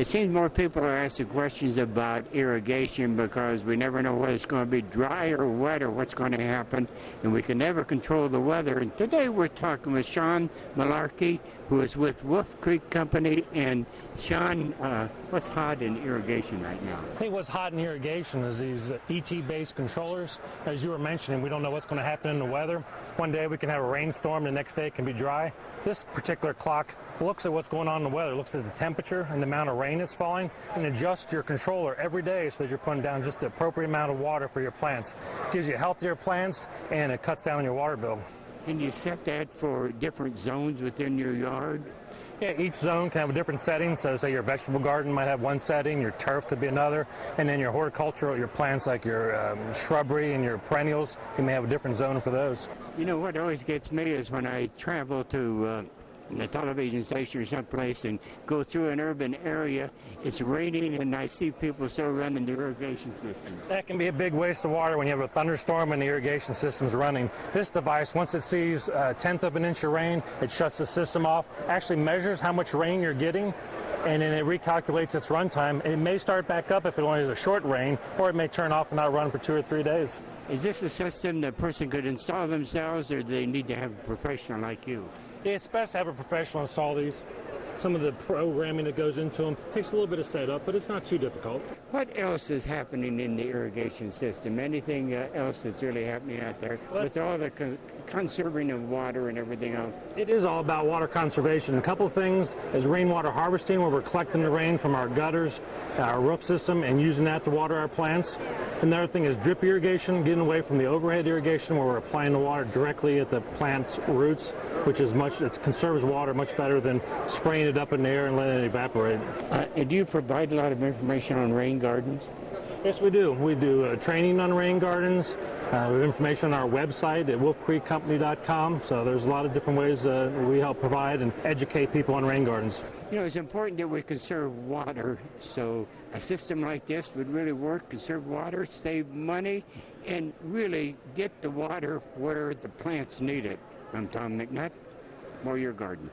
It seems more people are asking questions about irrigation because we never know whether it's going to be dry or wet or what's going to happen, and we can never control the weather. And today we're talking with Sean Malarkey, who is with Wolf Creek Company. And Sean, what's hot in irrigation right now? I think what's hot in irrigation is these ET-based controllers. As you were mentioning, we don't know what's going to happen in the weather. One day we can have a rainstorm, the next day it can be dry. This particular clock looks at what's going on in the weather, looks at the temperature and the amount of rain that's falling, and adjusts your controller every day so that you're putting down just the appropriate amount of water for your plants. It gives you healthier plants, and it cuts down your water bill. Can you set that for different zones within your yard? Yeah, each zone can have a different setting. So say your vegetable garden might have one setting, your turf could be another, and then your horticultural, your plants like your shrubbery and your perennials, you may have a different zone for those. You know, what always gets me is when I travel to a television station or someplace and go through an urban area, it's raining and I see people still running the irrigation system. That can be a big waste of water when you have a thunderstorm and the irrigation system's running. This device, once it sees a tenth of an inch of rain, it shuts the system off, actually measures how much rain you're getting, and then it recalculates its runtime. It may start back up if it only is a short rain, or it may turn off and not run for 2 or 3 days. Is this a system that a person could install themselves, or do they need to have a professional like you? It's best to have a professional install these. Some of the programming that goes into them takes a little bit of setup, but it's not too difficult. What else is happening in the irrigation system? Anything else that's really happening out there with all the conserving of water and everything else? It is all about water conservation. A couple of things is rainwater harvesting, where we're collecting the rain from our gutters, our roof system, and using that to water our plants. Another thing is drip irrigation, getting away from the overhead irrigation where we're applying the water directly at the plant's roots, which is it conserves water much better than spraying it up in the air and letting it evaporate. And do you provide a lot of information on rain gardens? Yes, we do. We do training on rain gardens. We have information on our website at wolfcreekcompany.com. So there's a lot of different ways we help provide and educate people on rain gardens. You know, it's important that we conserve water. So a system like this would really work, conserve water, save money, and really get the water where the plants need it. I'm Tom McNutt, Mow Your Garden.